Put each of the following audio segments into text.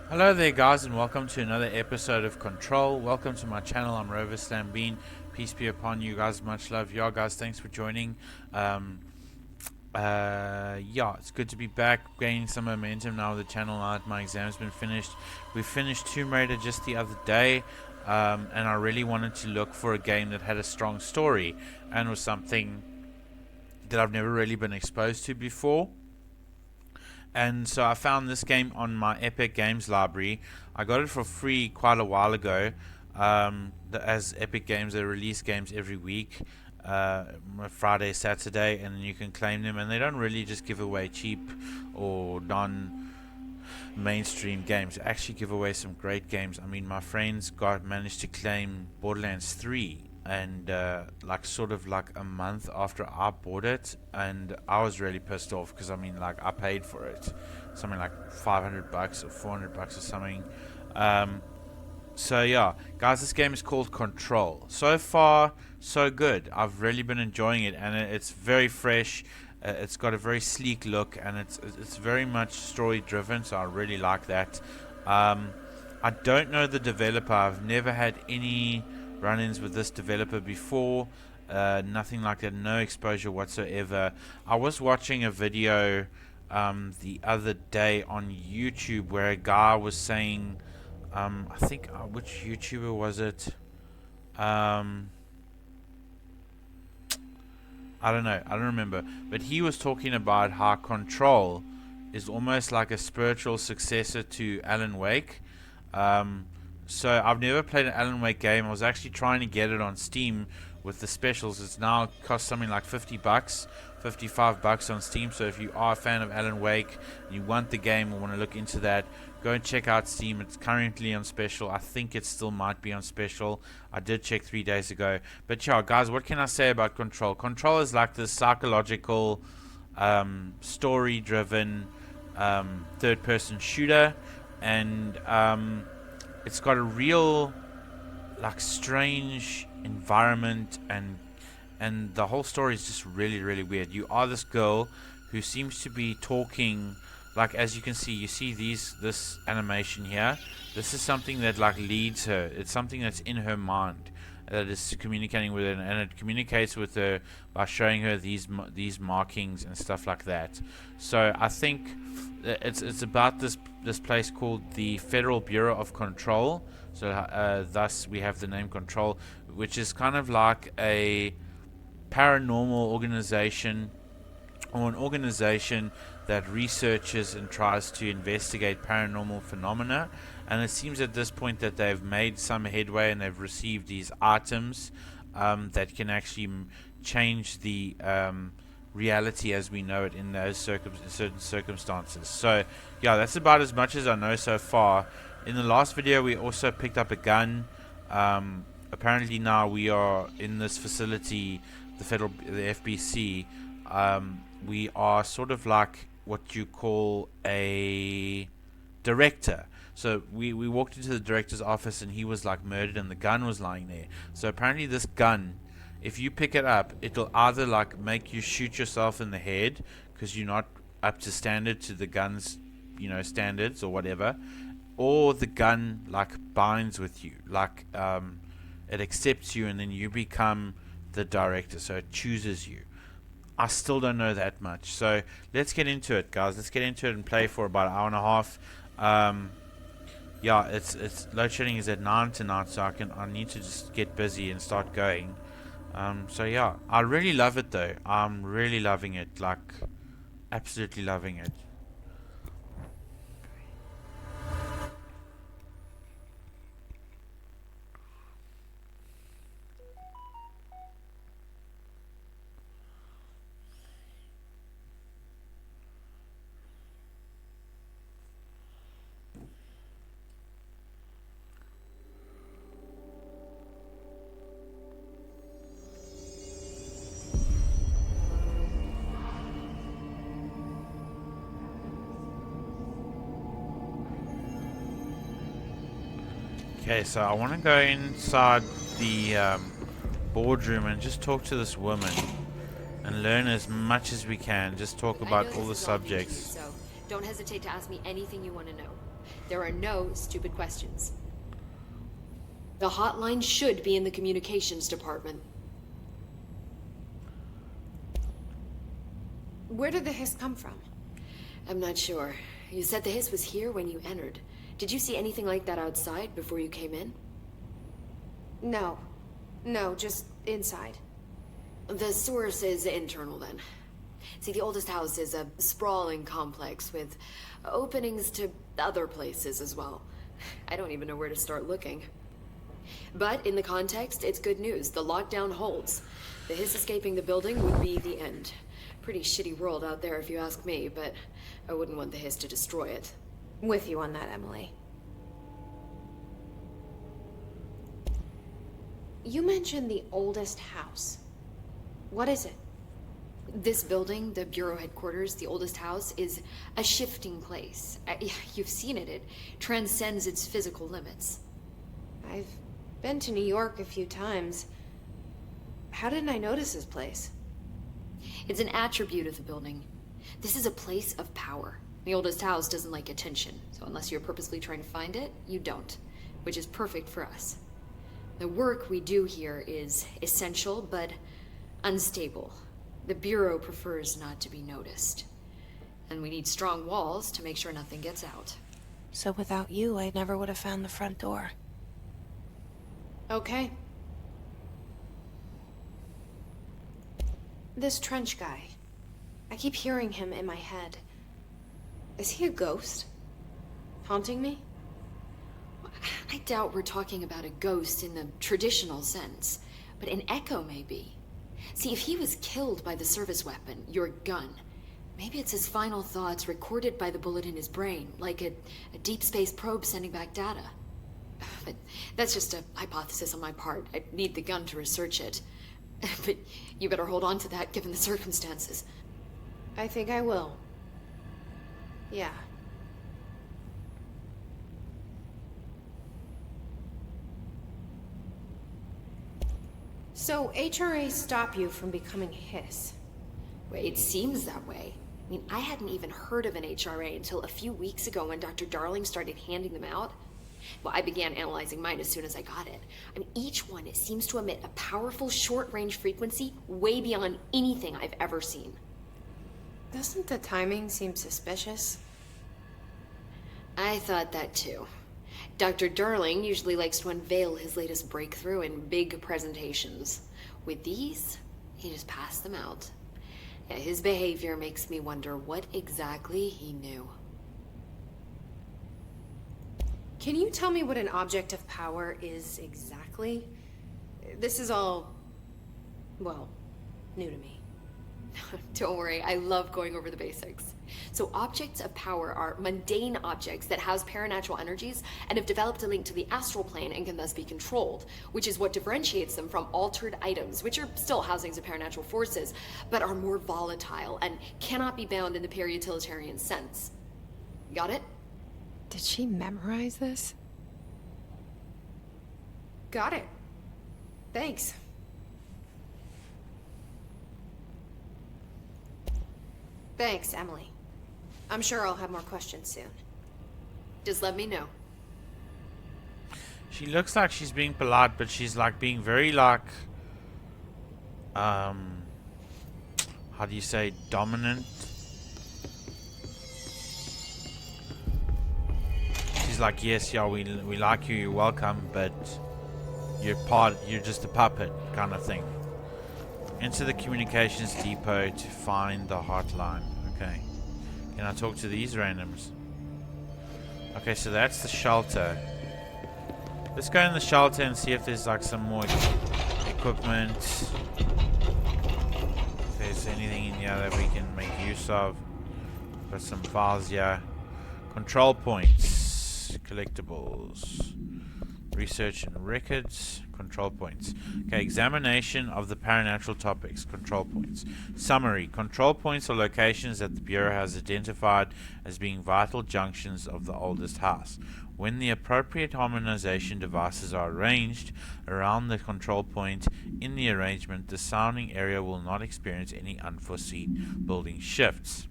Hello there guys and welcome to another episode of Control. Welcome to my channel. I'm Rover Stambine. Peace be upon you guys. Much love. Yeah guys, thanks for joining. Yeah, it's good to be back, gaining some momentum now with the channel now that my exam's been finished. We finished Tomb Raider just the other day, and I really wanted to look for a game that had a strong story and was something that I've never really been exposed to before. And so I found this game on my Epic Games library. I got it for free quite a while ago. As Epic Games, they release games every week, Friday, Saturday, and you can claim them. And they don't really just give away cheap or non-mainstream games. They actually give away some great games. I mean, my friends managed to claim Borderlands 3 and sort of like a month after I bought it, and I was really pissed off because I mean, like, I paid for it, something like $500 or $400 or something. So yeah, guys, this game is called Control. So far, so good. I've really been enjoying it, and it's very fresh. It's got a very sleek look, and it's very much story driven. So I really like that. I don't know the developer. I've never had any run-ins with this developer before. Nothing like that, no exposure whatsoever. I was watching a video the other day on YouTube where a guy was saying, I think, which YouTuber was it? I don't know, I don't remember, but he was talking about how Control is almost like a spiritual successor to Alan Wake. So I've never played an Alan Wake game. I was actually trying to get it on Steam with the specials. It's now cost something like $50, $55 on Steam. So if you are a fan of Alan Wake, you want the game or want to look into that, go and check out Steam. It's currently on special. I think it still might be on special. I did check 3 days ago. But yeah, guys, what can I say about Control? Control is like this psychological, story-driven, third-person shooter, and it's got a real, like, strange environment, and the whole story is just really, really weird. You are this girl who seems to be talking, like, as you can see, you see this animation here. This is something that, like, leads her. It's something that's in her mind that is communicating with her, and it communicates with her by showing her these markings and stuff like that. So I think it's about this place called the Federal Bureau of Control. So thus we have the name Control, which is kind of like a paranormal organization, or an organization that researches and tries to investigate paranormal phenomena. And it seems at this point that they've made some headway, and they've received these items that can actually change the reality as we know it in those certain circumstances. So yeah, that's about as much as I know so far. In the last video, we also picked up a gun. Apparently now we are in this facility, the FBC. We are sort of like what you call a director. So we walked into the director's office, and he was like murdered, and the gun was lying there. So apparently this gun, if you pick it up, it'll either like make you shoot yourself in the head because you're not up to standard to the gun's, standards or whatever, or the gun like binds with you, like it accepts you, and then you become the director, so it chooses you. I still don't know that much, so let's get into it, guys. Let's get into it and play for about an hour and a half. Yeah, it's load shedding is at 9 tonight, so I need to just get busy and start going. So yeah, I really love it though. I'm really loving it, like absolutely loving it. Okay, so I want to go inside the boardroom and just talk to this woman and learn as much as we can. Just talk I about know all the this is all new to you, subjects. so don't hesitate to ask me anything you want to know. There are no stupid questions. The hotline should be in the communications department. Where did the hiss come from? I'm not sure. You said the hiss was here when you entered. Did you see anything like that outside before you came in? No. No, just inside. The source is internal, then. See, the oldest house is a sprawling complex with openings to other places as well. I don't even know where to start looking. But in the context, it's good news. The lockdown holds. The hiss escaping the building would be the end. Pretty shitty world out there if you ask me, but I wouldn't want the hiss to destroy it. With you on that, Emily. You mentioned the oldest house. What is it? This building, the Bureau headquarters, the oldest house, is a shifting place. You've seen it. It transcends its physical limits. I've been to New York a few times. How didn't I notice this place? It's an attribute of the building. This is a place of power. The oldest house doesn't like attention, so unless you're purposely trying to find it, you don't, which is perfect for us. The work we do here is essential, but unstable. The Bureau prefers not to be noticed. And we need strong walls to make sure nothing gets out. So without you, I never would have found the front door. Okay. This Trench guy. I keep hearing him in my head. Is he a ghost? Haunting me? I doubt we're talking about a ghost in the traditional sense, but an echo maybe. See, if he was killed by the service weapon, your gun, maybe it's his final thoughts recorded by the bullet in his brain, like a deep space probe sending back data. But that's just a hypothesis on my part. I need the gun to research it. But you better hold on to that given the circumstances. I think I will. Yeah. So, HRA stop you from becoming Hiss? Well, it seems that way. I mean, I hadn't even heard of an HRA until a few weeks ago when Dr. Darling started handing them out. Well, I began analyzing mine as soon as I got it. I mean, each one, it seems to emit a powerful short-range frequency way beyond anything I've ever seen. Doesn't the timing seem suspicious? I thought that too. Dr. Darling usually likes to unveil his latest breakthrough in big presentations. With these, he just passed them out. Yeah, his behavior makes me wonder what exactly he knew. Can you tell me what an object of power is exactly? This is all, well, new to me. Don't worry, I love going over the basics. So objects of power are mundane objects that house paranatural energies and have developed a link to the astral plane and can thus be controlled, which is what differentiates them from altered items, which are still housings of paranatural forces, but are more volatile and cannot be bound in the peri-utilitarian sense. Got it? Did she memorize this? Got it. Thanks. Thanks, Emily. I'm sure I'll have more questions soon. Just let me know. She looks like she's being polite, but she's like being very like, how do you say, dominant? She's like, yes, yeah, we like you, you're welcome, but you're just a puppet kind of thing. Enter the communications depot to find the hotline. Okay. Can I talk to these randoms? Okay, so that's the shelter. Let's go in the shelter and see if there's like some more equipment. If there's anything in here that we can make use of. Got some files here. Control points. Collectibles. Research and records. Control points. Okay, examination of the paranatural topics. Control points. Summary. Control points are locations that the Bureau has identified as being vital junctions of the oldest house. When the appropriate harmonization devices are arranged around the control point in the arrangement, the sounding area will not experience any unforeseen building shifts.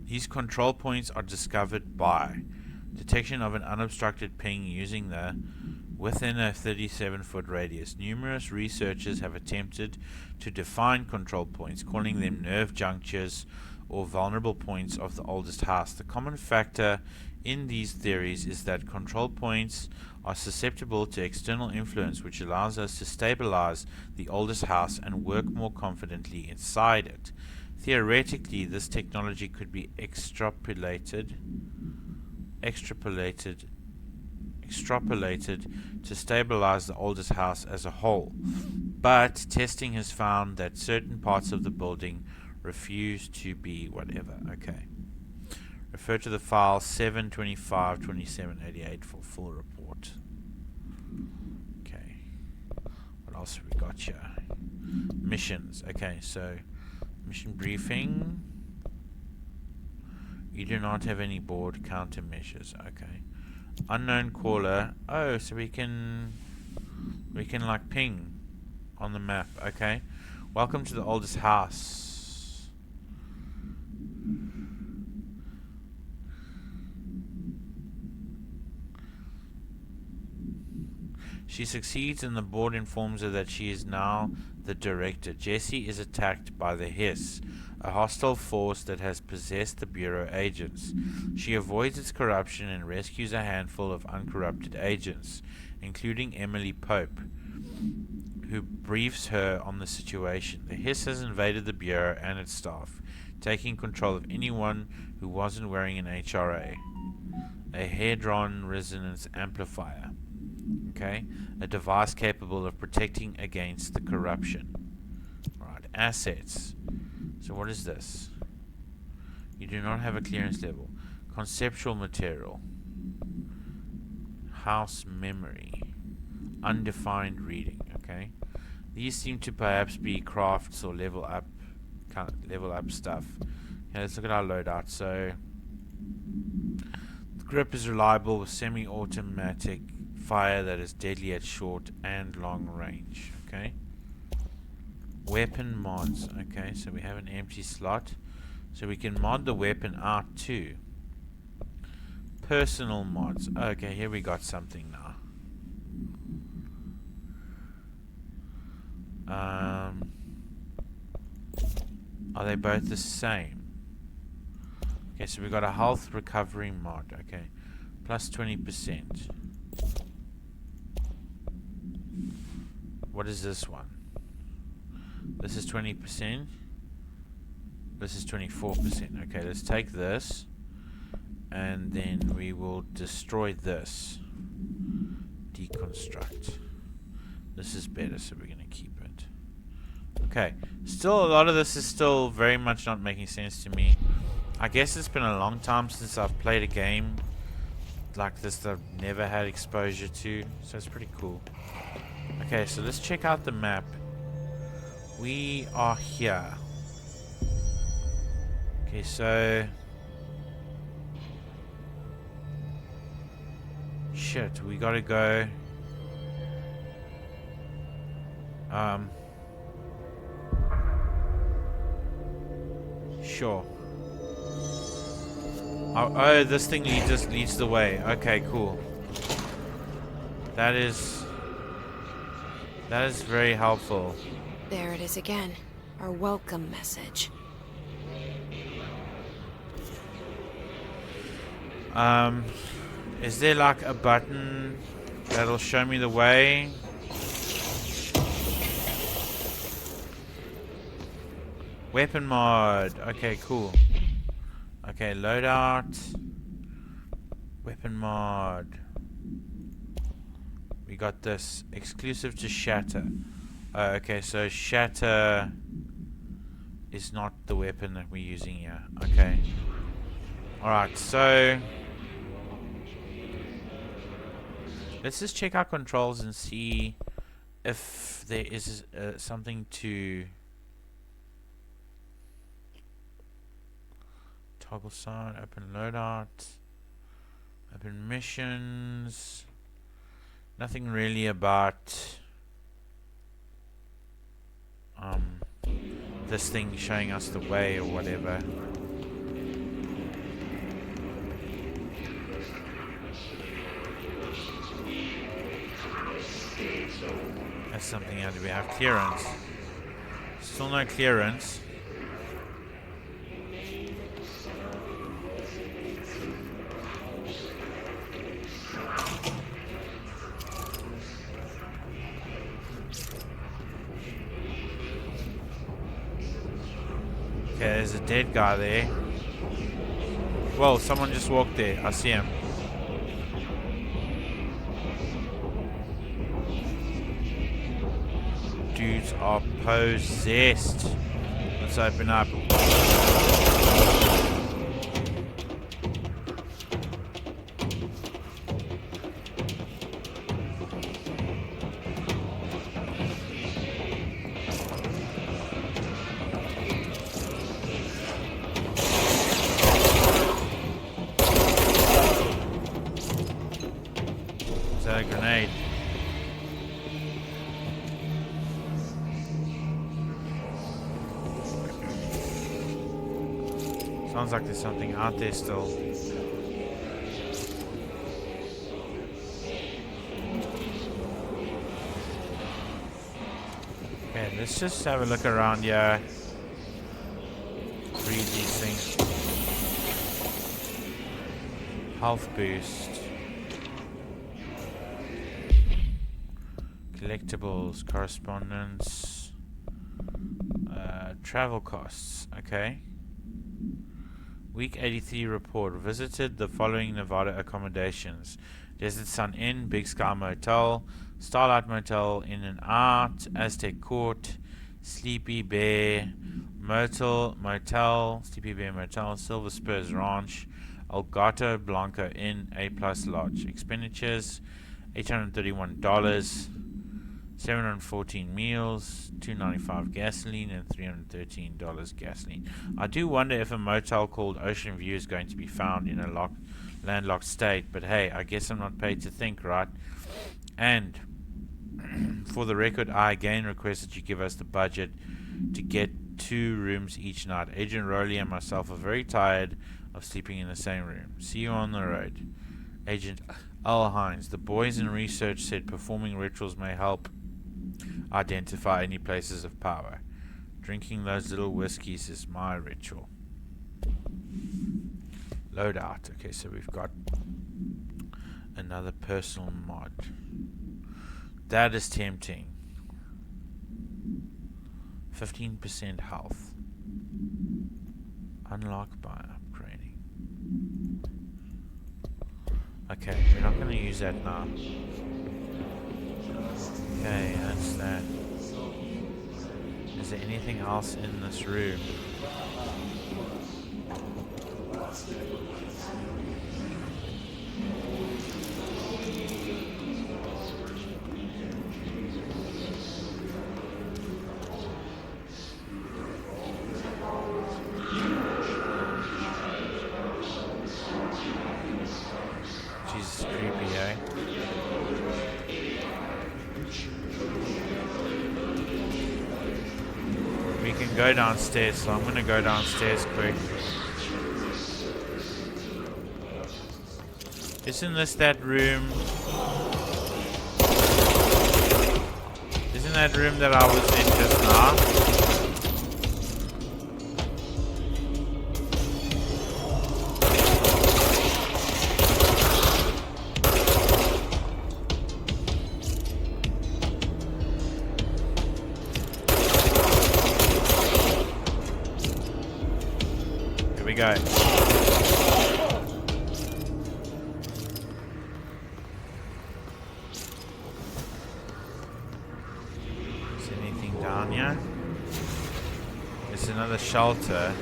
These control points are discovered by detection of an unobstructed ping using the within a 37-foot radius. Numerous researchers have attempted to define control points, calling them nerve junctures or vulnerable points of the oldest house. The common factor in these theories is that control points are susceptible to external influence, which allows us to stabilize the oldest house and work more confidently inside it. Theoretically, this technology could be extrapolated to stabilize the oldest house as a whole, but testing has found that certain parts of the building refuse to be whatever. Okay. Refer to the file 7252788 for full report. Okay. What else have we got here? Missions. Okay, so mission briefing. You do not have any board countermeasures. Okay. Unknown caller. Oh, so we can like ping on the map. Okay. Welcome to the oldest house. She succeeds and the board informs her that she is now the director. Jessie is attacked by the Hiss, a hostile force that has possessed the Bureau agents. She avoids its corruption and rescues a handful of uncorrupted agents, including Emily Pope, who briefs her on the situation. The Hiss has invaded the Bureau and its staff, taking control of anyone who wasn't wearing an HRA, a Hadron Resonance Amplifier. Okay, a device capable of protecting against the corruption. Alright, assets. So what is this? You do not have a clearance level. Conceptual material. House memory. Undefined reading. Okay, these seem to perhaps be crafts or level up stuff. Okay, let's look at our loadout. So the grip is reliable with semi-automatic fire that is deadly at short and long range. Okay. Weapon mods. Okay, so we have an empty slot, so we can mod the weapon out too. Personal mods. Okay, here we got something now. Are they both the same? Okay, so we got a health recovery mod. Okay, plus 20%. What is this one? This is 20%. This is 24%. Okay, let's take this, and then we will destroy this. Deconstruct. This is better, so we're going to keep it. Okay, still a lot of this is still very much not making sense to me. I guess it's been a long time since I've played a game like this that I've never had exposure to, so it's pretty cool. Okay, so let's check out the map. We are here. Okay, so shit, we gotta go. Sure. Oh, this thing leads the way. Okay, cool. That is very helpful. There it is again. Our welcome message. Is there like a button that'll show me the way? Weapon mod. Okay, cool. Okay, loadout. Weapon mod. We got this exclusive to Shatter. Okay, so Shatter is not the weapon that we're using here. Okay. Alright, so let's just check our controls and see if there is something to toggle side, open loadout, open missions. Nothing really about this thing showing us the way or whatever. something here. Do we have clearance? Still no clearance. Okay, there's a dead guy there. Whoa, someone just walked there. I see him. Dudes are possessed. Let's open up. Is that a grenade? Sounds like there's something out there still. Okay, let's just have a look around here. Read these things. Health boost. Collectibles, correspondence. Travel costs. Okay. Week 83 report. Visited the following Nevada accommodations: Desert Sun Inn, Big Sky Motel, Starlight Motel, In and Out, Aztec Court, Sleepy Bear Motel, Sleepy Bear Motel, Silver Spurs Ranch, El Gato Blanco Inn, A Plus Lodge. Expenditures $831, 714 meals, $295 gasoline, and $313 gasoline. I do wonder if a motel called Ocean View is going to be found in a landlocked state, but hey, I guess I'm not paid to think, right? And for the record, I again request that you give us the budget to get 2 rooms each night. Agent Rowley and myself are very tired of sleeping in the same room. See you on the road. Agent Al Hines. The boys in research said performing rituals may help identify any places of power. Drinking those little whiskeys is my ritual. Loadout. Okay, so we've got another personal mod. That is tempting. 15% health. Unlock by upgrading. Okay, we're not going to use that now. Okay, that's that. Is there anything else in this room? Jesus, creepy, eh? We can go downstairs, so I'm gonna go downstairs quick. Isn't this that room? Isn't that room that I was in just now? Go. Is there anything down here? It's another shelter.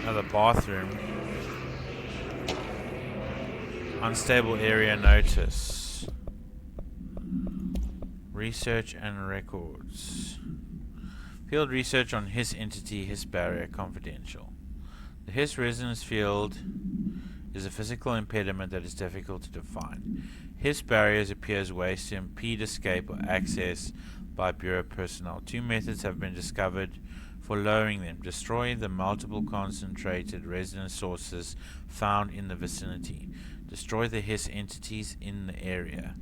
Another bathroom. Unstable area notice. Research and records. Field research on Hiss entity, Hiss barrier, confidential. The Hiss resonance field is a physical impediment that is difficult to define. Hiss barriers appear as ways to impede escape or access by Bureau personnel. 2 methods have been discovered for lowering them. Destroy the multiple concentrated resonance sources found in the vicinity. Destroy the Hiss entities in the area.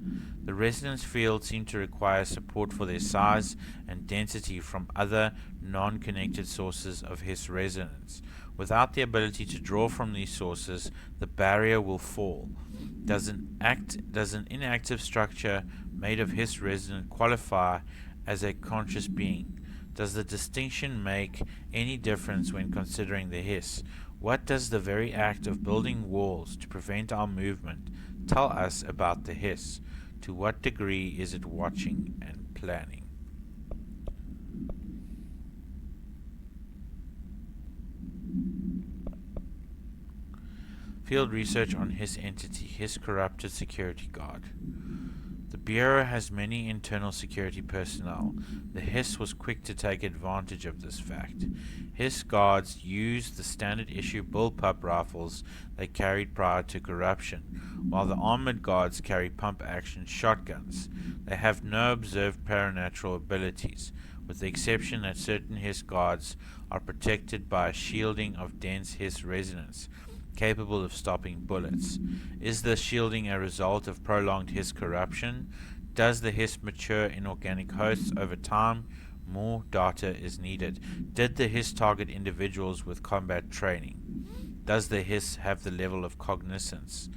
The resonance fields seem to require support for their size and density from other non-connected sources of Hiss resonance. Without the ability to draw from these sources, the barrier will fall. Does an inactive structure made of Hiss resonance qualify as a conscious being? Does the distinction make any difference when considering the Hiss? What does the very act of building walls to prevent our movement tell us about the Hiss? To what degree is it watching and planning? Field research on Hiss entity, Hiss corrupted security guard. The Bureau has many internal security personnel. The Hiss was quick to take advantage of this fact. Hiss guards used the standard issue bullpup rifles they carried prior to corruption, while the armored guards carry pump-action shotguns. They have no observed paranatural abilities, with the exception that certain Hiss guards are protected by a shielding of dense Hiss resonance, capable of stopping bullets. Is the shielding a result of prolonged Hiss corruption? Does the Hiss mature in organic hosts over time? More data is needed. Did the Hiss target individuals with combat training? Does the Hiss have the level of cognizance?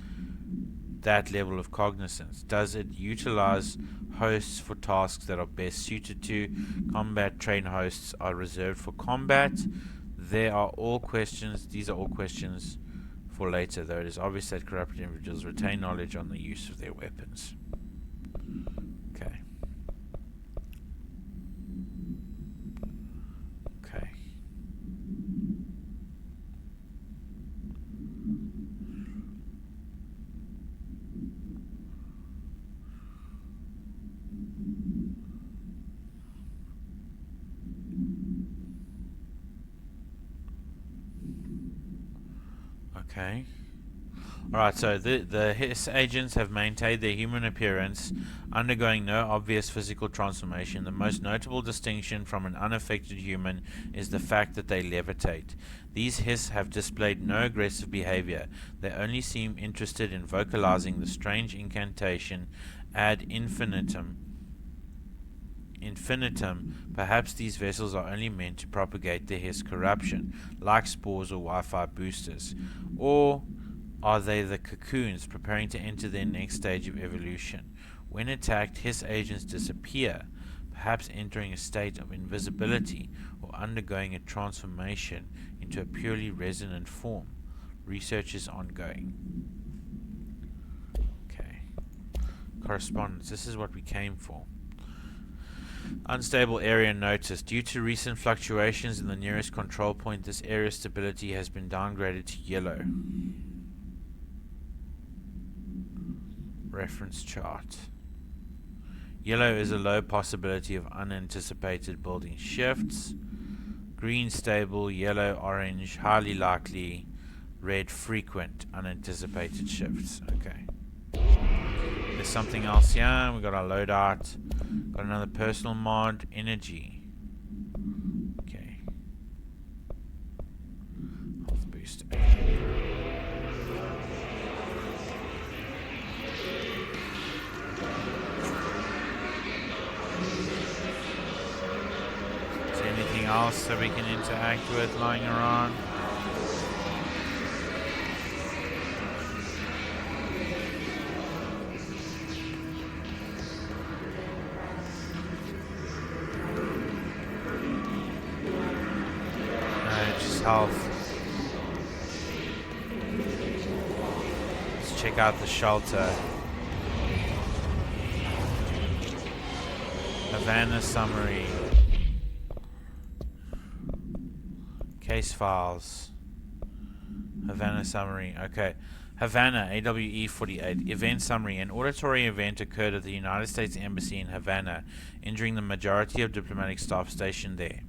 That level of cognizance. Does it utilize hosts for tasks that are best suited to? Combat trained hosts are reserved for combat. These are all questions for later, though it is obvious that corrupted individuals retain knowledge on the use of their weapons. Okay. Okay. Okay. Alright, so the Hiss agents have maintained their human appearance, undergoing no obvious physical transformation. The most notable distinction from an unaffected human is the fact that they levitate. These Hiss have displayed no aggressive behavior. They only seem interested in vocalizing the strange incantation ad infinitum. Perhaps these vessels are only meant to propagate the Hiss corruption, like spores or Wi-Fi boosters. Or are they the cocoons preparing to enter their next stage of evolution? When attacked, Hiss agents disappear, perhaps entering a state of invisibility or undergoing a transformation into a purely resonant form. Research is ongoing. Okay. Correspondence. This is what we came for. Unstable area noticed. Due to recent fluctuations in the nearest control point, this area stability has been downgraded to yellow. Reference chart. Yellow is a low possibility of unanticipated building shifts. Green stable, yellow, orange, highly likely, red frequent unanticipated shifts. Okay. There's something else here. We got our loadout. Got another personal mod, energy. Okay. Health boost. Okay. Is there anything else that we can interact with lying around? Health. Let's check out the shelter. Havana summary. Case files. Havana summary. Okay. Havana, AWE 48. Event summary. An auditory event occurred at the United States Embassy in Havana, injuring the majority of diplomatic staff stationed there.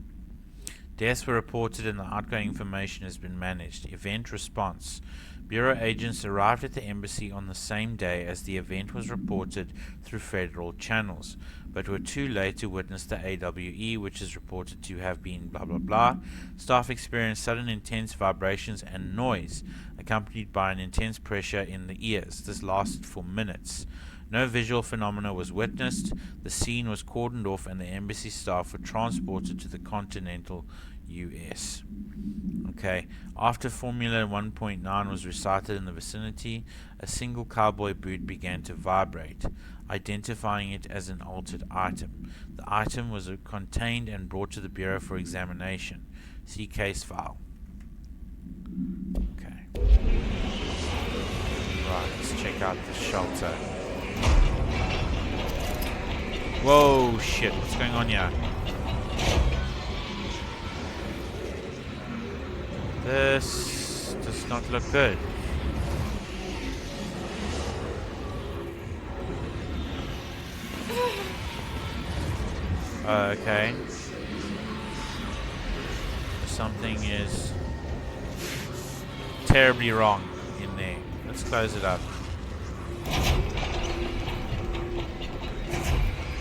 Deaths were reported and the outgoing information has been managed. Event response. Bureau agents arrived at the embassy on the same day as the event was reported through federal channels, but were too late to witness the AWE, which is reported to have been blah blah blah. Staff experienced sudden intense vibrations and noise, accompanied by an intense pressure in the ears. This lasted for minutes. No visual phenomena was witnessed. The scene was cordoned off and the embassy staff were transported to the continental US. Okay, after Formula 1.9 was recited in the vicinity, a single cowboy boot began to vibrate, identifying it as an altered item. The item was contained and brought to the Bureau for examination. See case file. Okay. Right, let's check out the shelter. Whoa, shit, what's going on here? This does not look good. Okay. Something is terribly wrong in there. Let's close it up.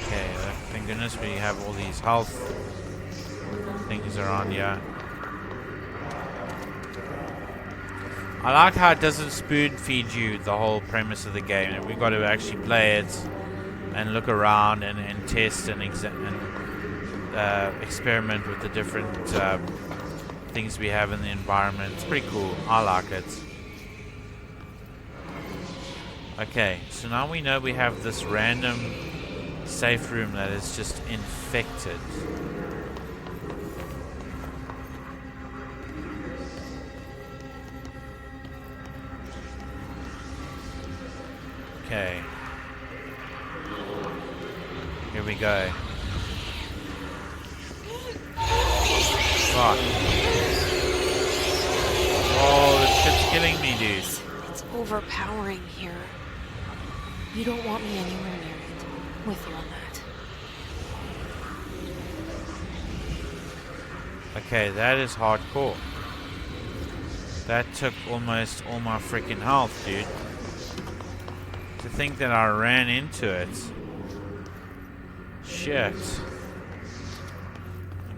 Okay, thank goodness we have all these health things around here. I like how it doesn't spoon feed you the whole premise of the game. We've got to actually play it and look around and test and experiment with the different things we have in the environment. It's pretty cool. I like it. Okay, so now we know we have this random safe room that is just infected. Okay. Here we go. Fuck. Oh, this shit's killing me, dude. It's overpowering here. You don't want me anywhere near it. With you on that. Okay, that is hardcore. That took almost all my freaking health, dude. To think that I ran into it. Shit.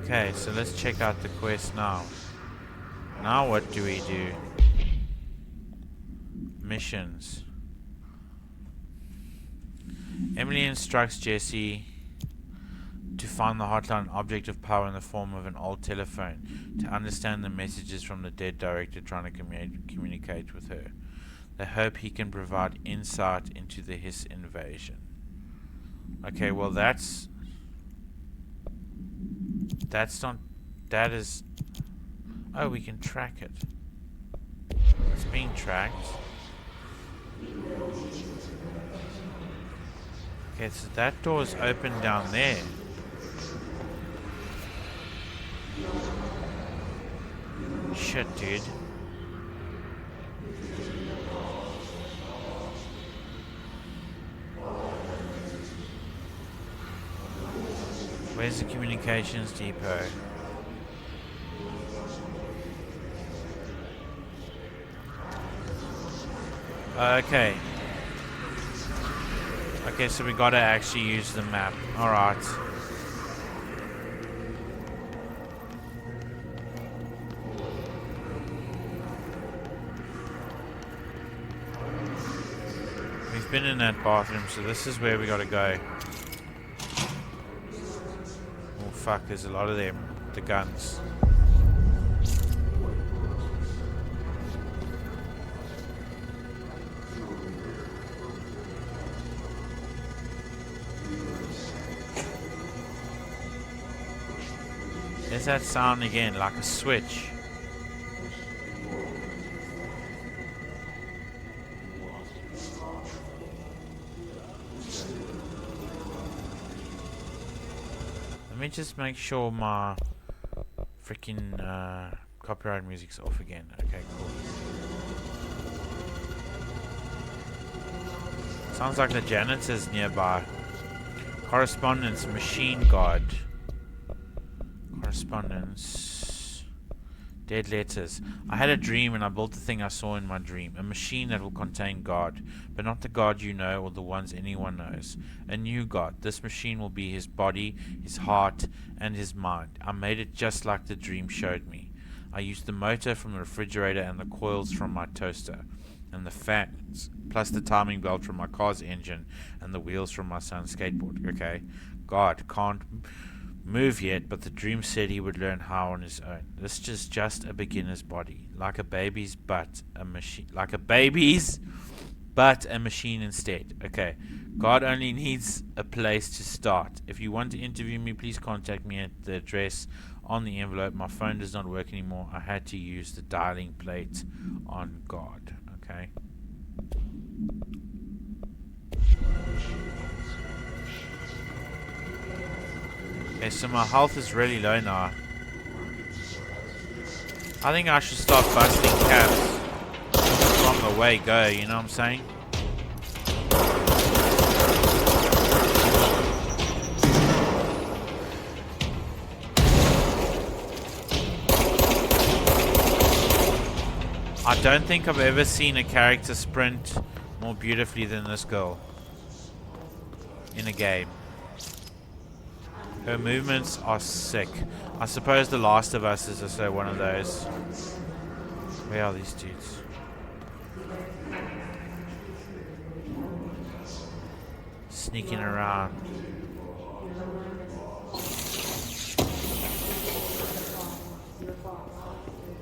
Okay, so let's check out the quest now. Now what do we do? Missions. Emily instructs Jesse to find the hotline object of power in the form of an old telephone to understand the messages from the dead director trying to communicate with her. They hope he can provide insight into the Hiss invasion. Okay, well that's not... That is... Oh, we can track it. It's being tracked. Okay, so that door is open down there. Shit, dude. Where's the communications depot? Okay. Okay, so we gotta actually use the map. Alright. We've been in that bathroom, so this is where we gotta go. Oh fuck, there's a lot of them. The guns. There's that sound again, like a switch. Let me just make sure my freaking copyright music's off again. Okay, cool. Sounds like the janitor's nearby. Correspondence, machine guard. Correspondence. Dead letters. I had a dream and I built the thing I saw in my dream. A machine that will contain God, but not the God you know or the ones anyone knows. A new God. This machine will be his body, his heart, and his mind. I made it just like the dream showed me. I used the motor from the refrigerator and the coils from my toaster, and the fans, plus the timing belt from my car's engine, and the wheels from my son's skateboard. Okay, God can't move yet, but the dream said he would learn how on his own. This is just a beginner's body, like a baby's but a machine, like a baby's but a machine instead. Okay, God only needs a place to start. If you want to interview me, please contact me at the address on the envelope. My phone does not work anymore. I had to use the dialing plate on God. Okay. Okay, so my health is really low now. I think I should start busting cabs from the way go, you know what I'm saying? I don't think I've ever seen a character sprint more beautifully than this girl in a game. Her movements are sick. I suppose The Last of Us is also one of those. Where are these dudes? Sneaking around.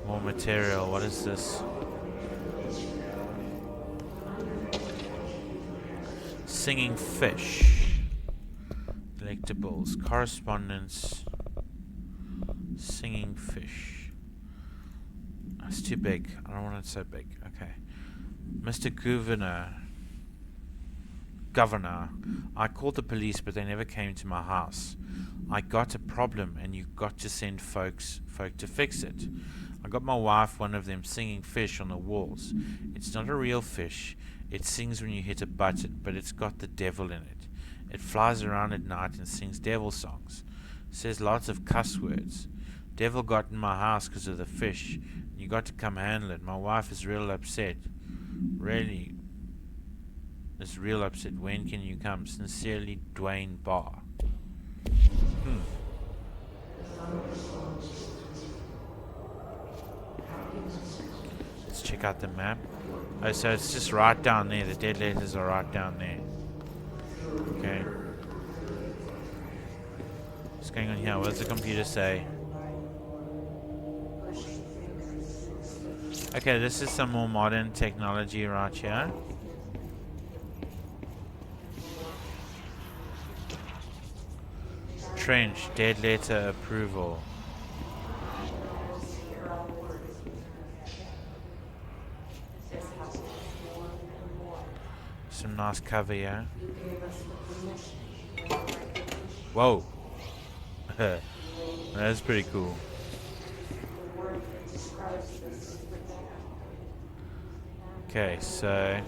More material. What is this? Singing fish. Collectibles, correspondence, singing fish. That's too big. I don't want it so big. Okay. Mr. Governor, I called the police, but they never came to my house. I got a problem, and you got to send folk to fix it. I got my wife one of them singing fish on the walls. It's not a real fish. It sings when you hit a button, but it's got the devil in it. It flies around at night and sings devil songs. Says lots of cuss words. Devil got in my house because of the fish. You got to come handle it. My wife is real upset. Really is real upset. When can you come? Sincerely, Dwayne Barr. Let's check out the map. Oh, so it's just right down there. The dead letters are right down there. Okay. What's going on here? What does the computer say? Okay, this is some more modern technology right here. Trench, dead letter approval. Some nice cover here. Whoa. That's pretty cool. Okay, so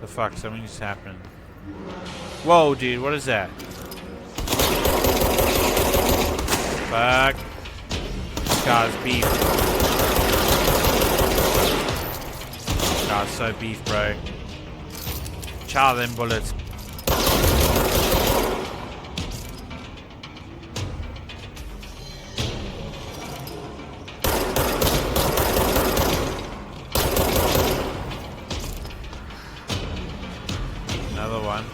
the fuck, something just happened. Whoa, dude, what is that? Fuck. This guy's beef. This guy's so beef, bro. Chow them bullets. Another one.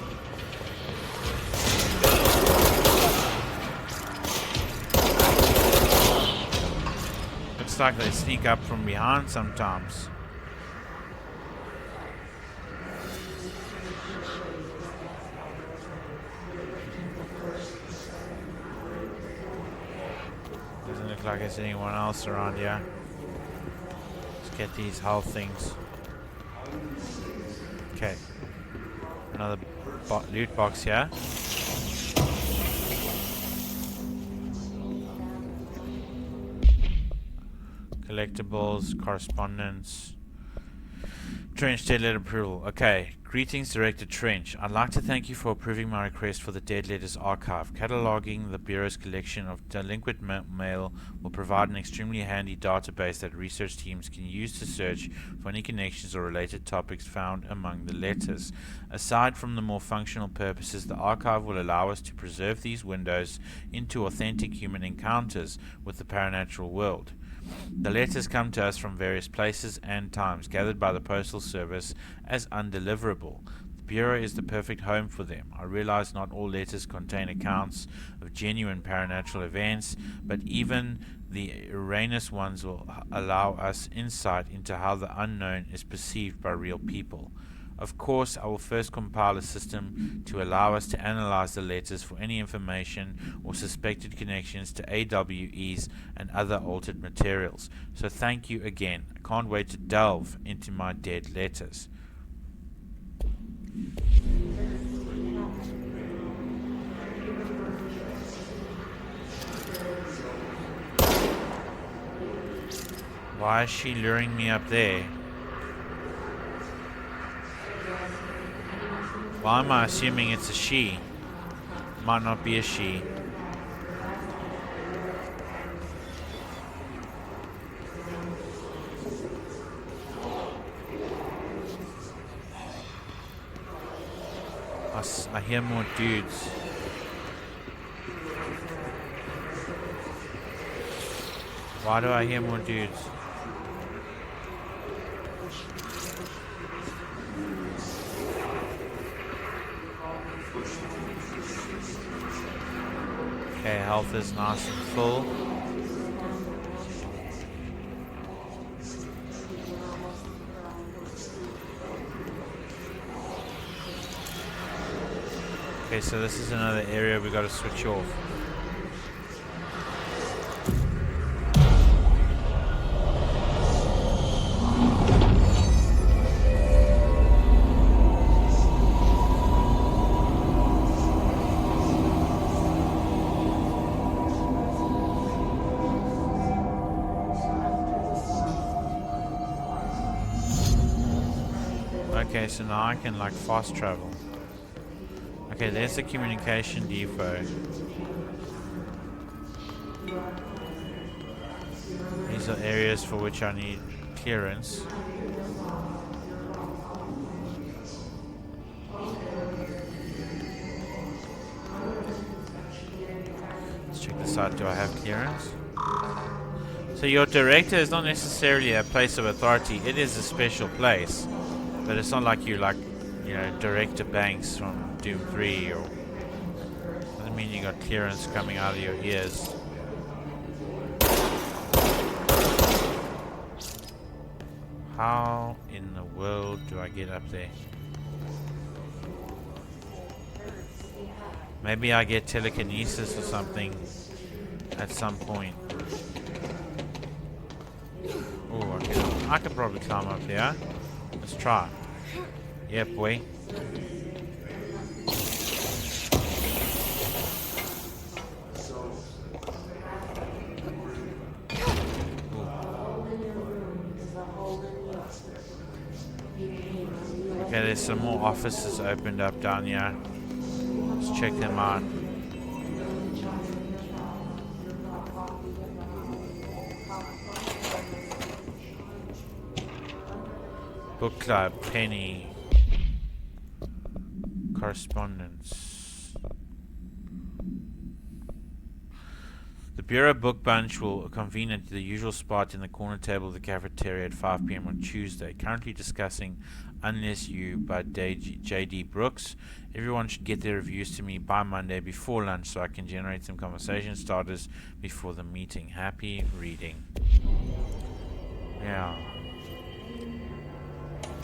Looks like they sneak up from behind sometimes. Doesn't look like there's anyone else around here. Let's get these health things. Okay. Another loot box here. Collectibles, correspondence. Trench, dead letter approval. Okay. Greetings, Director Trench. I'd like to thank you for approving my request for the Dead Letters Archive. Cataloging the Bureau's collection of delinquent mail will provide an extremely handy database that research teams can use to search for any connections or related topics found among the letters. Aside from the more functional purposes, the archive will allow us to preserve these windows into authentic human encounters with the paranatural world. The letters come to us from various places and times, gathered by the Postal Service as undeliverable. The Bureau is the perfect home for them. I realize not all letters contain accounts of genuine paranatural events, but even the erroneous ones will allow us insight into how the unknown is perceived by real people. Of course, I will first compile a system to allow us to analyze the letters for any information or suspected connections to AWEs and other altered materials. So thank you again. I can't wait to delve into my dead letters. Why is she luring me up there? Why am I assuming it's a she? Might not be a she. I hear more dudes. Why do I hear more dudes? Okay, health is nice and full. Okay, so this is another area we gotta switch off. Okay, so now I can like fast travel. Okay, there's the communication depot. These are areas for which I need clearance. Let's check this out. Do I have clearance? So your director is not necessarily a place of authority. It is a special place. But it's not like you Director Banks from Doom 3 or doesn't mean you got clearance coming out of your ears. How in the world do I get up there? Maybe I get telekinesis or something at some point. Oh, I can probably climb up there. Let's try. Yeah, boy. Okay, there's some more offices opened up down here. Let's check them out. Book club, Penny. Correspondence. The Bureau Book Bunch will convene at the usual spot in the corner table of the cafeteria at 5 p.m. on Tuesday. Currently discussing Unless You by J.D. Brooks. Everyone should get their reviews to me by Monday before lunch so I can generate some conversation starters before the meeting. Happy reading. Yeah.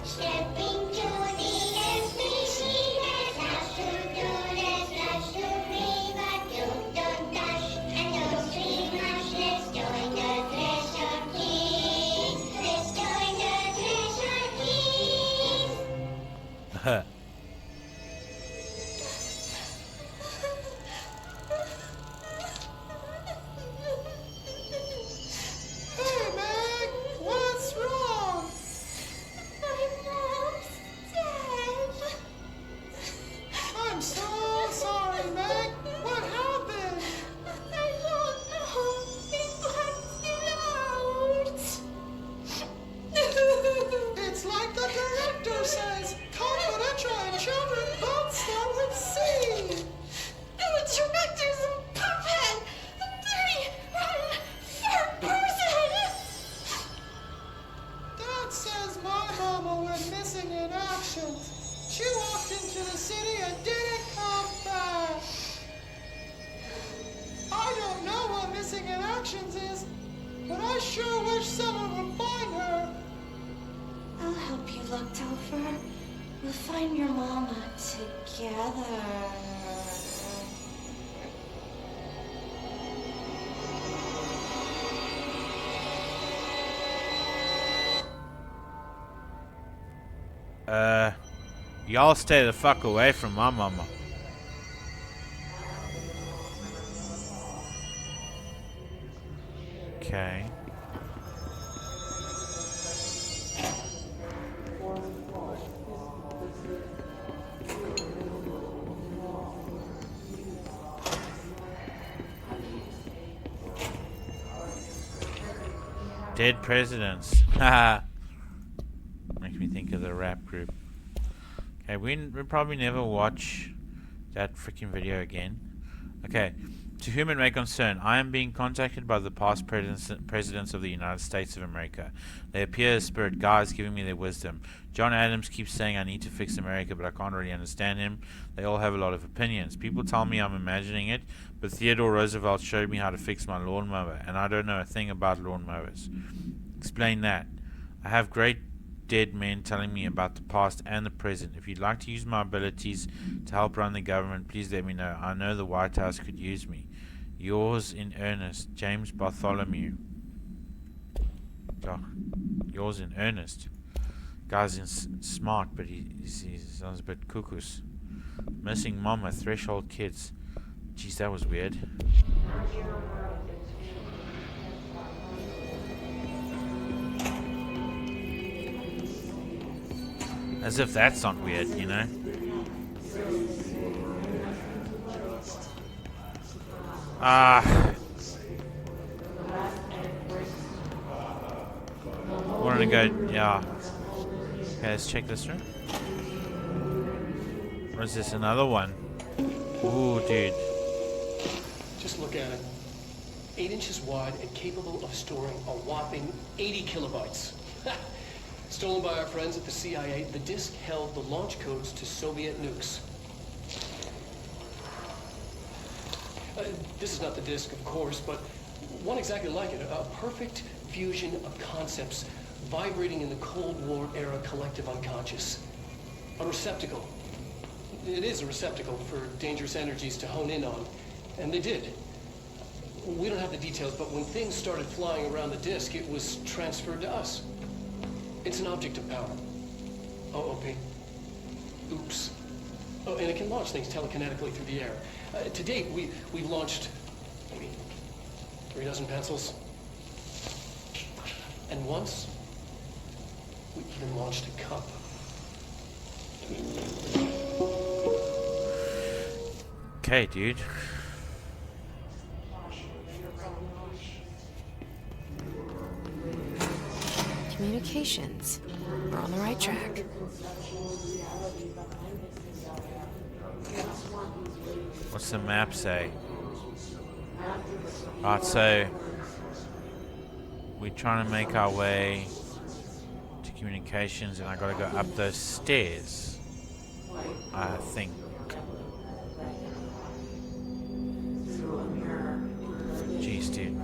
Stepping to the SPC, there's lots to do, there's lots to read, but don't dash and don't stream much. Let's join the Treasure Keys. Let's join the Treasure Keys. Hey, Meg! She walked into the city and didn't come back. I don't know what missing in actions is, but I sure wish someone would find her. I'll help you look, Topher. We'll find your mama together. Y'all stay the fuck away from my mama. Okay. Dead presidents. Haha. Makes me think of the rap group. Okay, we'll probably never watch that freaking video again. Okay. To whom it may concern, I am being contacted by the past presidents of the United States of America. They appear as spirit guides giving me their wisdom. John Adams keeps saying I need to fix America, but I can't really understand him. They all have a lot of opinions. People tell me I'm imagining it, but Theodore Roosevelt showed me how to fix my lawnmower, and I don't know a thing about lawnmowers. Explain that. I have great dead men telling me about the past and the present. If you'd like to use my abilities to help run the government, please let me know. I know the White House could use me. Yours in earnest, James Bartholomew. Oh, yours in earnest. Guy's smart, but he sounds a bit cuckoos. Missing mama, threshold kids. Jeez, that was weird. As if that's not weird, you know? Wanted to go, yeah. Okay, let's check this room. Or is this another one? Ooh, dude. Just look at it. 8 inches wide and capable of storing a whopping 80 kilobytes. Stolen by our friends at the CIA, the disk held the launch codes to Soviet nukes. This is not the disk, of course, but one exactly like it. A perfect fusion of concepts vibrating in the Cold War era collective unconscious. A receptacle. It is a receptacle for dangerous energies to hone in on. And they did. We don't have the details, but when things started flying around the disk, it was transferred to us. It's an object of power. OOP. Oops. Oh, and it can launch things telekinetically through the air. To date, we've launched maybe 3 dozen pencils. And once, we even launched a cup. Okay, dude. Communications. We're on the right track. What's the map say? Right, so we're trying to make our way to communications, and I gotta go up those stairs, I think. Jeez, dude.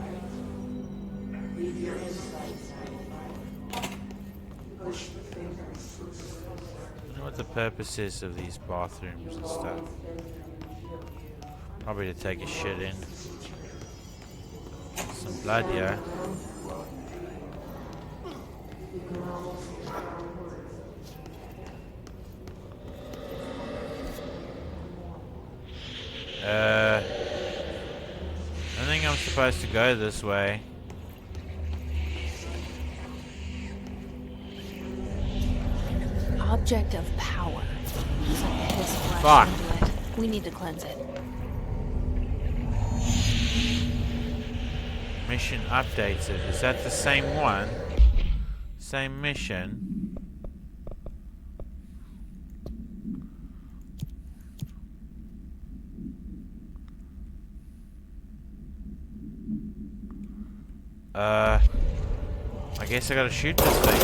I don't know what the purpose is of these bathrooms and stuff. Probably to take a shit in. Some blood, yeah. I think I'm supposed to go this way. Object of power. It's like piss flesh Fuck. into it. We need to cleanse it. Mission updated. Is that the same one? Same mission? I guess I gotta shoot this thing.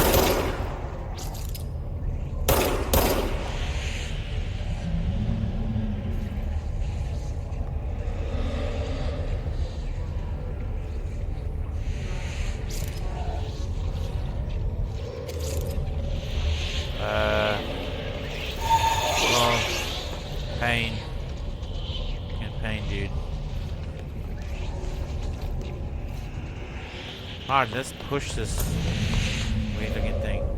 Oh, pain. Fucking pain, dude. Alright, let's push this weird looking thing.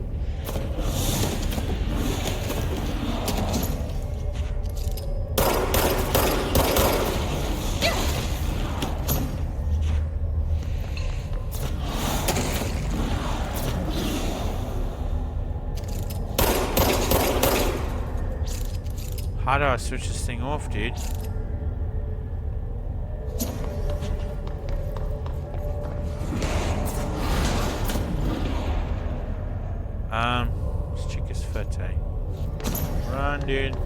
How do I switch this thing off, dude? Let's check his foot, eh? Run, dude.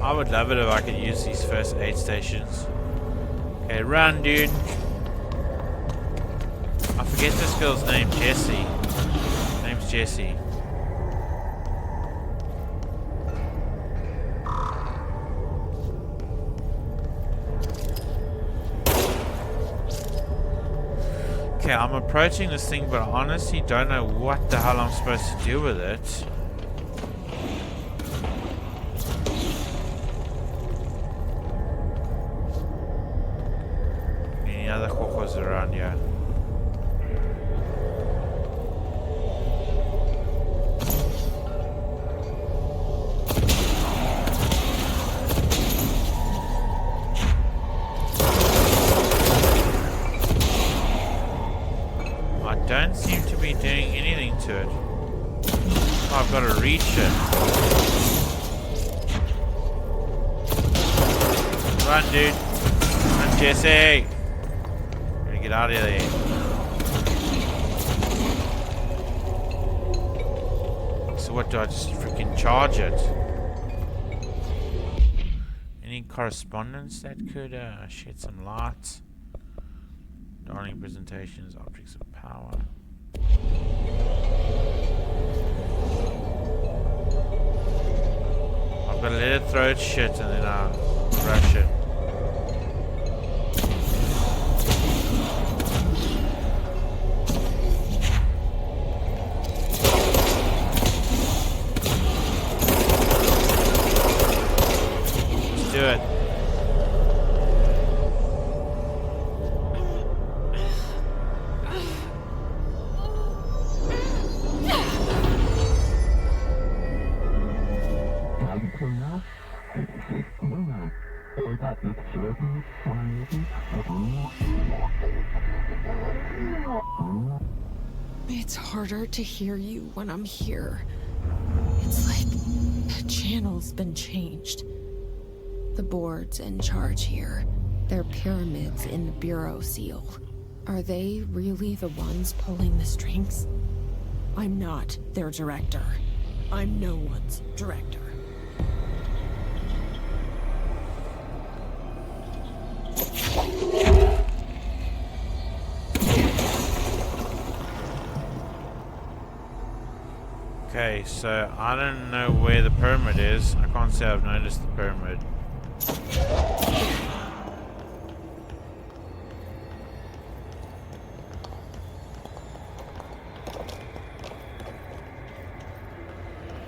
I would love it if I could use these first aid stations. Okay, run, dude. I forget this girl's name, Jessie. Her name's Jessie. Okay, I'm approaching this thing, but I honestly don't know what the hell I'm supposed to do with it. Any other cocos around here? I don't seem to be doing anything to it. Oh, I've got to reach it. Run, dude. Run, Jesse. Gotta get out of there. So what, do I just freaking charge it? Any correspondence that could shed some light? Darling presentations, objects of power. I've got to let it throw its shit and then I'll rush it. Let's do it. It's harder to hear you when I'm here. It's like the channel's been changed. The board's in charge here. They're pyramids in the Bureau seal. Are they really the ones pulling the strings? I'm not their director. I'm no one's director. Okay, so I don't know where the pyramid is. I can't say I've noticed the pyramid.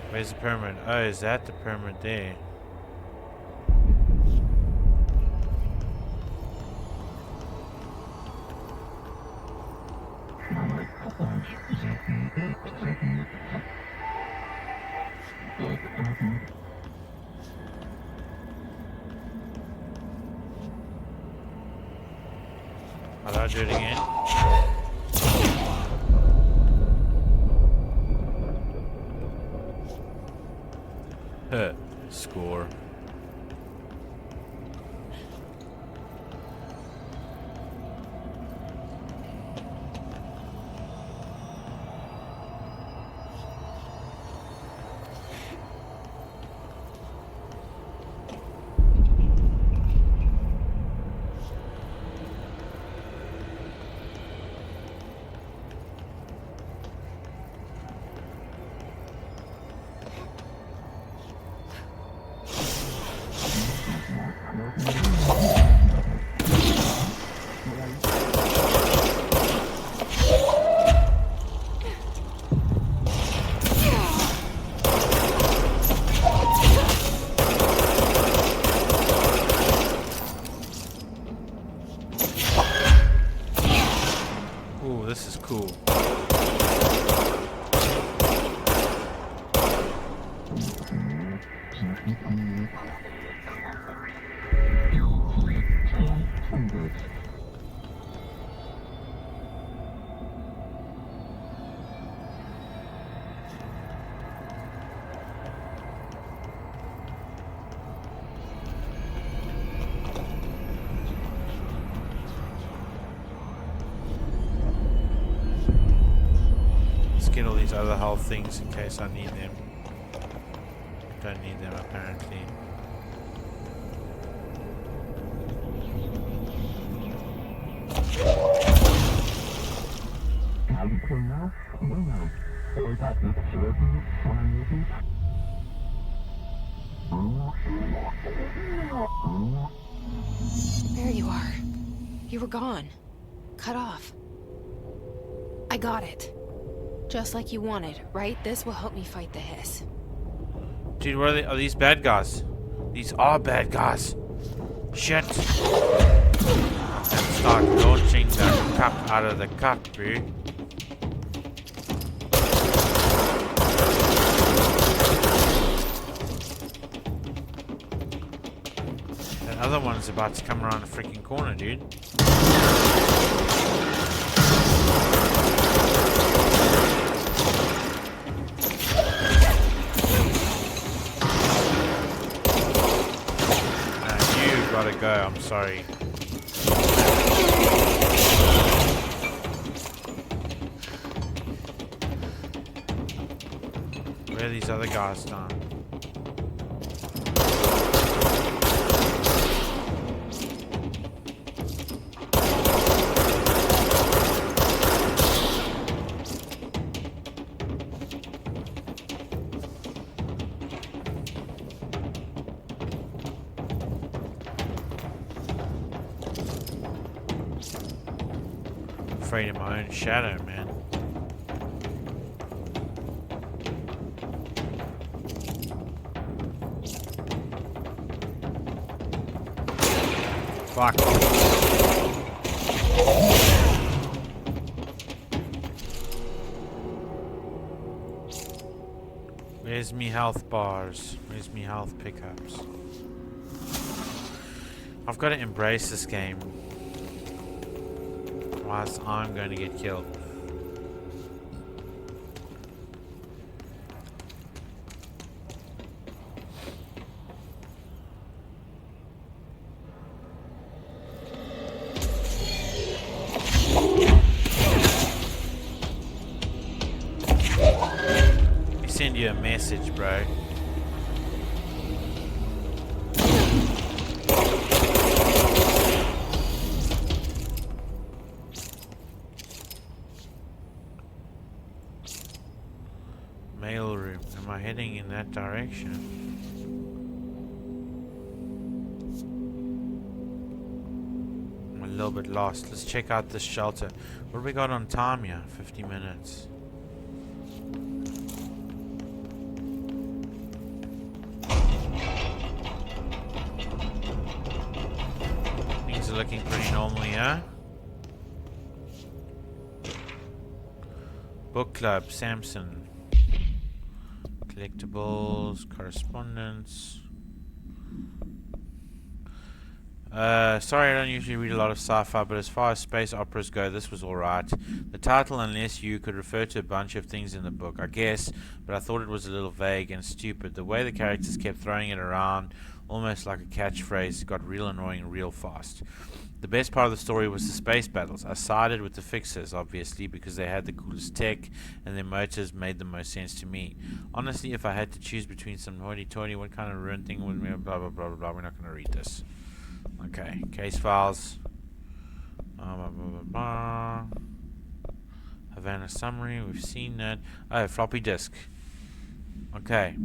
Where's the pyramid? Oh, is that the pyramid there? How do I do it again? Score. Ooh, this is cool. Let's get all these other health things in case I need them. Don't need them apparently. There you are. You were gone. Cut off. I got it. Just like you wanted, right? This will help me fight the hiss. Dude, what are they? Are these bad guys? These are bad guys. Shit. And start launching the cup out of the cup, bro. That other one's about to come around the freaking corner, dude. You gotta go, I'm sorry. Where are these other guys down? Afraid of my own shadow, man. Fuck. Where's me health bars? Where's me health pickups? I've got to embrace this game. Otherwise, I'm going to get killed. Let me send you a message, bro. Mailroom. Am I heading in that direction? I'm a little bit lost. Let's check out this shelter. What do we got on time here? 50 minutes. Things are looking pretty normal here. Book club, Samson. Collectibles, correspondence. Sorry, I don't usually read a lot of sci-fi, but as far as space operas go, this was alright. The title, Unless You, could refer to a bunch of things in the book, I guess, but I thought it was a little vague and stupid. The way the characters kept throwing it around, almost like a catchphrase, got real annoying real fast. The best part of the story was the space battles. I sided with the fixers, obviously, because they had the coolest tech and their motors made the most sense to me. Honestly, if I had to choose between some hoity-toity, what kind of ruined thing would be blah blah blah blah blah. We're not going to read this. Okay, case files. Blah, blah, blah, blah. Havana summary, we've seen that. Oh, floppy disk. Okay.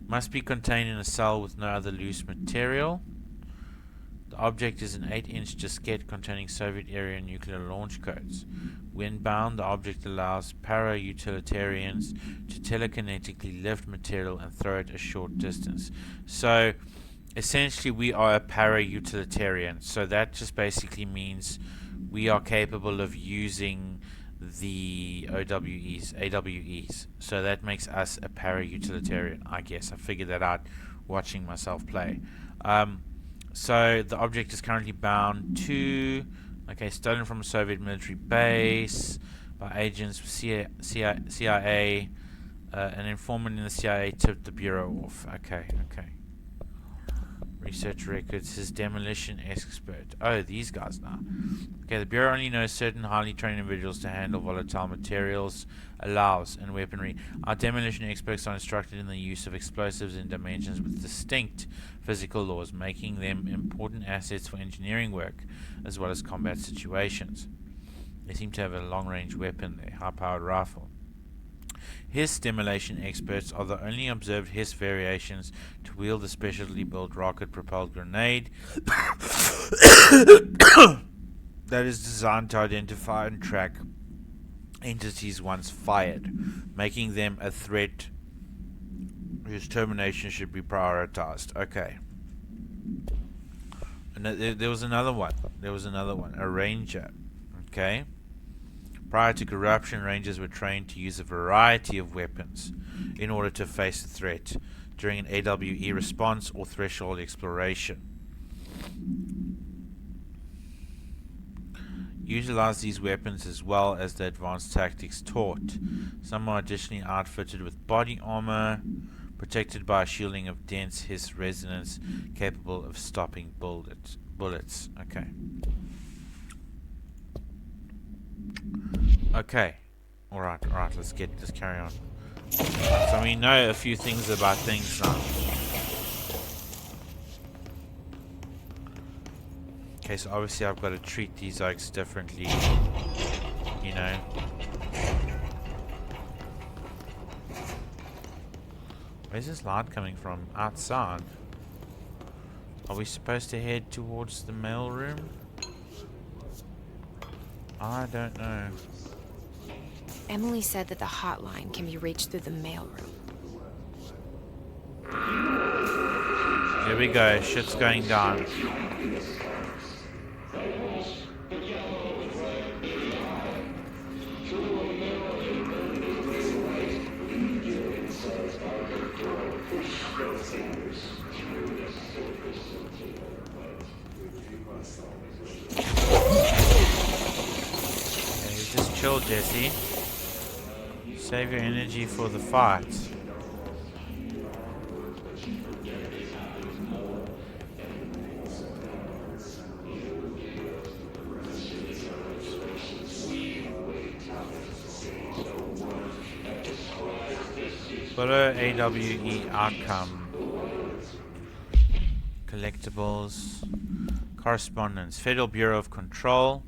Must be contained in a cell with no other loose material. object is an 8-inch diskette containing Soviet-era nuclear launch codes. When bound, the object allows para-utilitarians to telekinetically lift material and throw it a short distance. So, essentially, we are a para-utilitarian. So that just basically means we are capable of using the AWEs. So that makes us a para-utilitarian, I guess. I figured that out watching myself play. So the object is currently bound to, stolen from a Soviet military base by agents of CIA. An informant in the CIA tipped the bureau off. Okay. Research records. His demolition expert. Oh, these guys now. Okay, the bureau only knows certain highly trained individuals to handle volatile materials, allows, and weaponry. Our demolition experts are instructed in the use of explosives in dimensions with distinct physical laws, making them important assets for engineering work as well as combat situations. They seem to have a long-range weapon there, high-powered rifle. His demolition experts are the only observed His variations to wield a specially built rocket-propelled grenade that is designed to identify and track entities once fired, making them a threat whose termination should be prioritized. Okay. And there was another one. A ranger. Okay. Prior to corruption, rangers were trained to use a variety of weapons in order to face a threat during an AWE response or threshold exploration. Utilize these weapons as well as the advanced tactics taught. Some are additionally outfitted with body armor, protected by a shielding of dense His resonance capable of stopping bullets. Okay. Alright, let's carry on. So we know a few things about things now. Okay, so obviously I've got to treat these oaks differently. You know. Where's this light coming from? Outside? Are we supposed to head towards the mail room? I don't know. Emily said that the hotline can be reached through the mailroom. Here we go. Shit's going down. Okay, just chill, Jesse. Save your energy for the fight. Follow AWE outcome. Collectibles. Correspondence. Federal Bureau of Control.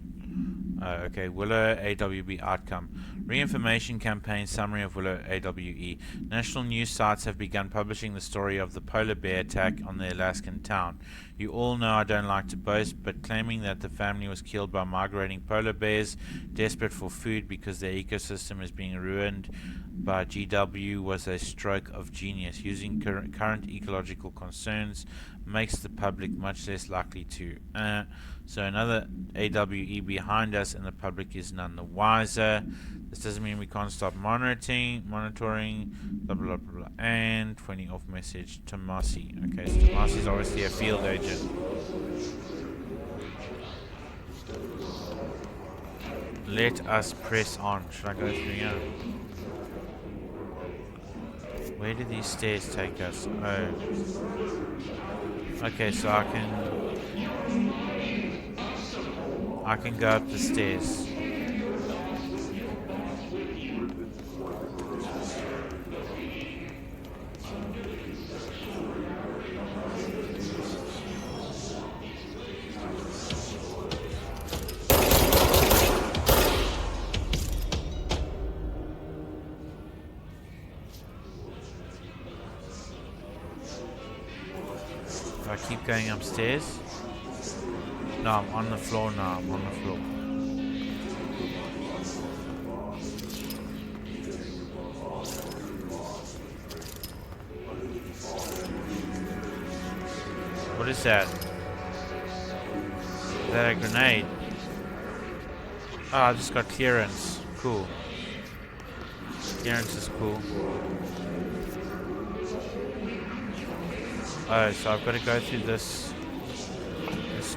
Okay, Willow AWE outcome. Reinformation campaign summary of Willow AWE. National news sites have begun publishing the story of the polar bear attack on the Alaskan town. You all know I don't like to boast, but claiming that the family was killed by migrating polar bears, desperate for food because their ecosystem is being ruined by GW, was a stroke of genius. Using current ecological concerns makes the public much less likely to. So another AWE behind us, and the public is none the wiser. This doesn't mean we can't stop monitoring, blah, blah, blah, blah. And 20 off message to Marcy. Okay, so Marcy's obviously a field agent. Let us press on. Should I go through here? Where do these stairs take us? Oh. Okay, so I can go up the stairs. Do I keep going upstairs? No, I'm on the floor now. I'm on the floor. What is that? Is that a grenade? Oh, I just got clearance. Cool. Clearance is cool. Oh, so I've got to go through this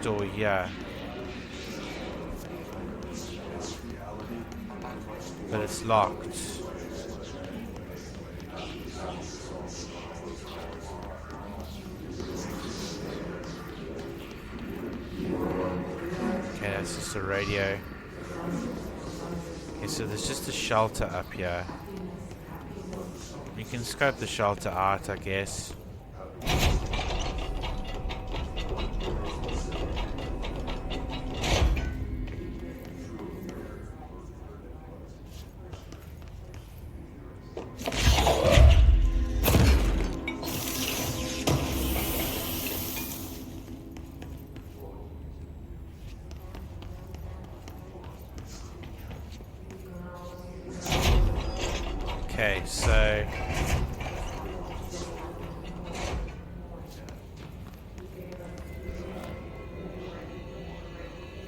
door here. But it's locked. Okay, that's just a radio. Okay, so there's just a shelter up here. You can scope the shelter out, I guess. Okay, so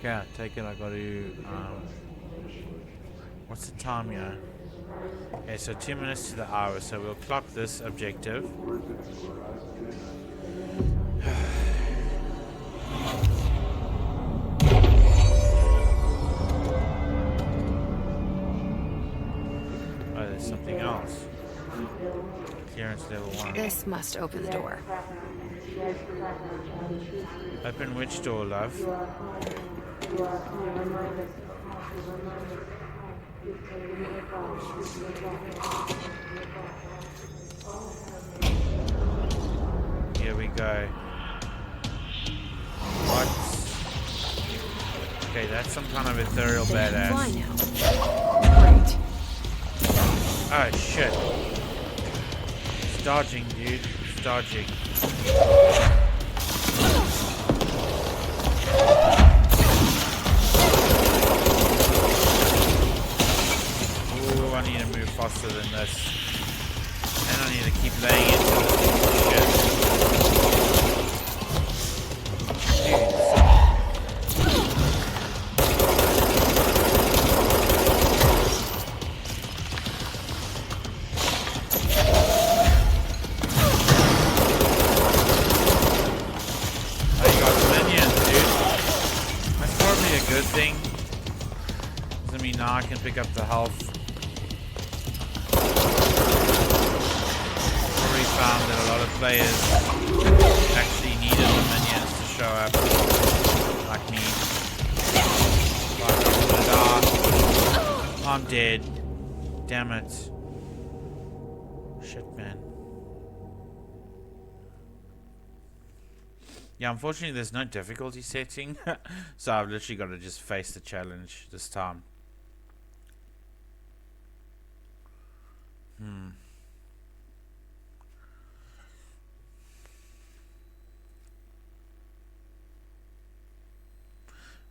yeah, take it. I got to. What's the time here? Okay, so 2 minutes to the hour. So we'll clock this objective. Something else. Clearance level 1. This must open the door. Open which door, love? Here we go. What? Okay, that's some kind of ethereal They can badass. fly now. Great. Oh shit. It's dodging, dude. It's dodging. Ooh, I need to move faster than this. And I need to keep laying into this shit. I can pick up the health. Probably found that a lot of players actually needed the minions to show up, like me. I'm dead. Damn it. Shit, man. Yeah, unfortunately there's no difficulty setting, so I've literally got to just face the challenge this time.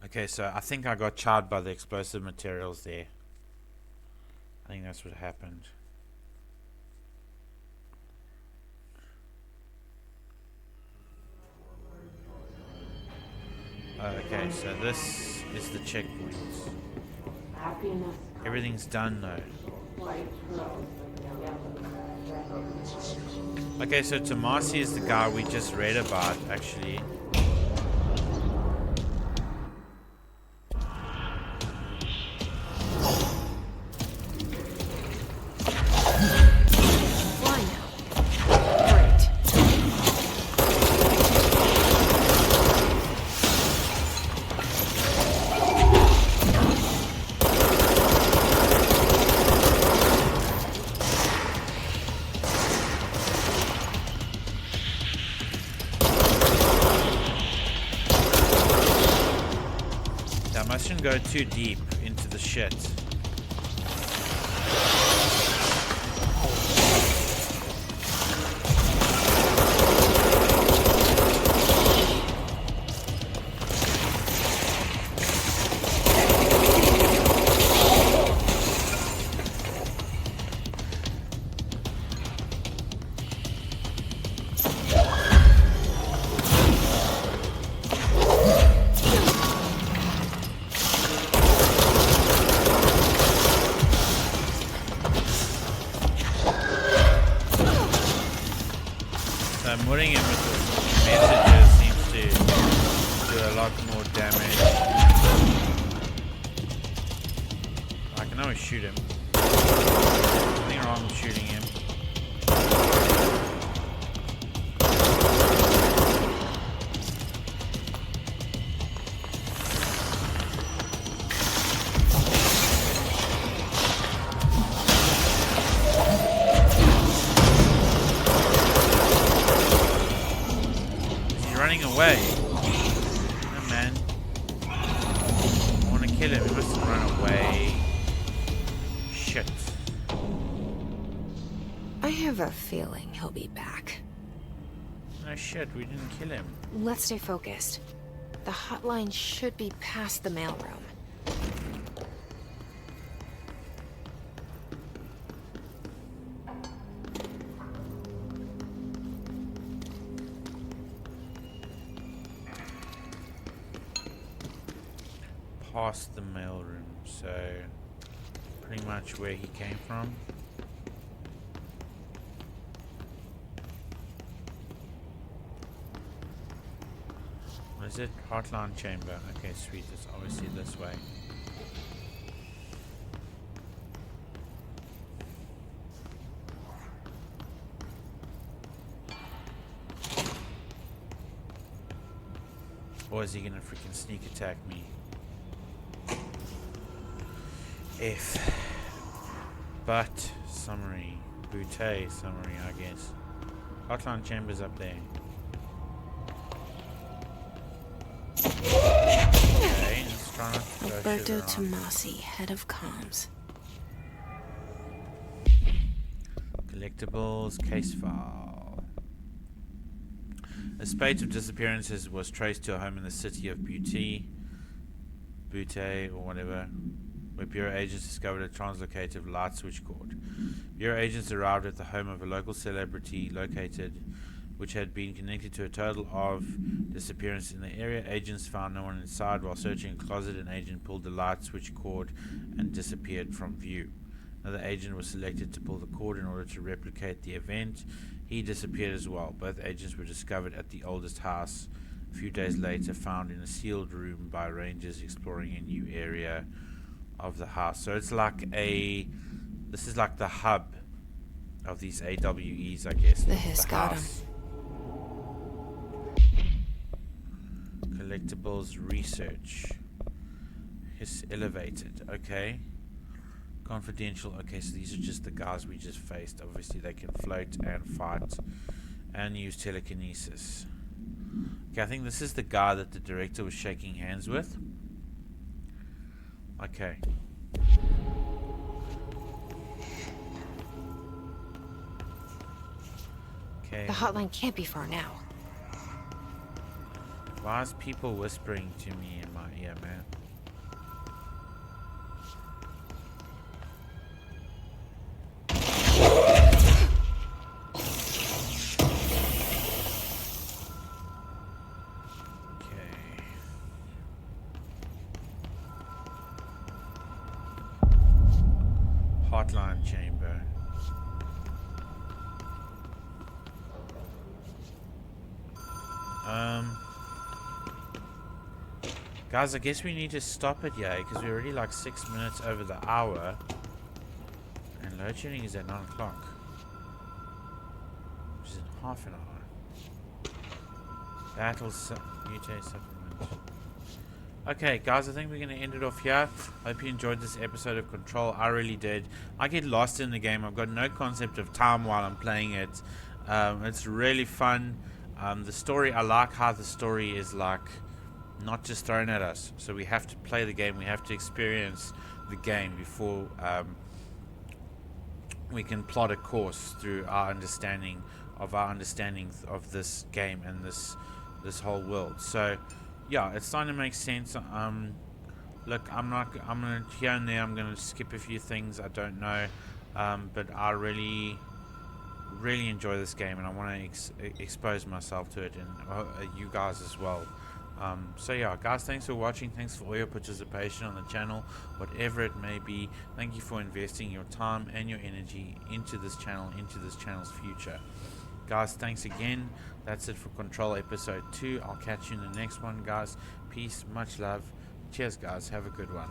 Okay, so I think I got charred by the explosive materials there. I think that's what happened. Okay, so this is the checkpoint. Everything's done though. Okay, so Tomasi is the guy we just read about, actually. Fly now. Great. That mustn't go too deep into the shit. Hitting him with the messages seems to do a lot more damage. I can always shoot him. Nothing wrong with shooting him. Running away. Oh man. I want to kill him. He must run away. Shit. I have a feeling he'll be back. No shit, we didn't kill him. Let's stay focused. The hotline should be past the mailroom. Past the mailroom, so pretty much where he came from. What is it? Hotline chamber. Okay, sweet. It's obviously this way. Or is he gonna freaking sneak attack me? F. But summary. Boutte summary, I guess. Hotline chambers up there. Okay, let's try not to go Alberto shit around. Tomasi, head of comms. Collectibles, case file. A spate of disappearances was traced to a home in the city of Boutte or whatever, where Bureau agents discovered a translocative light switch cord. Bureau agents arrived at the home of a local celebrity which had been connected to a total of disappearances in the area. Agents found no one inside. While searching a closet, an agent pulled the light switch cord and disappeared from view. Another agent was selected to pull the cord in order to replicate the event. He disappeared as well. Both agents were discovered at the oldest house a few days later, found in a sealed room by rangers exploring a new area of the house. So it's like this is like the hub of these AWEs, I guess. The Hiss got him. Collectibles research. Hiss elevated. Okay. Confidential. Okay, so these are just the guys we just faced. Obviously they can float and fight and use telekinesis. Okay, I think this is the guy that the director was shaking hands with. Okay. Okay. The hotline can't be far now. Why is people whispering to me in my ear, man? Hotline chamber. Guys, I guess we need to stop it here because we're already like 6 minutes over the hour, and load shedding is at 9 o'clock, which is in half an hour. Battle mutate supplement. Okay, guys, I think we're going to end it off here. Hope you enjoyed this episode of Control. I really did. I get lost in the game. I've got no concept of time while I'm playing it. It's really fun. The story, I like how the story is like not just thrown at us. So we have to play the game. We have to experience the game before we can plot a course through our understanding of this game and this whole world. So yeah, it's starting to make sense. Look, I'm gonna here and there, I'm gonna skip a few things I don't know, but I really enjoy this game, and I want to expose myself to it, and you guys as well. So yeah, guys, thanks for watching. Thanks for all your participation on the channel, whatever it may be. Thank you for investing your time and your energy into this channel, into this channel's future. Guys, thanks again. That's it for Control episode 2. I'll catch you in the next one, guys. Peace, much love. Cheers, guys. Have a good one.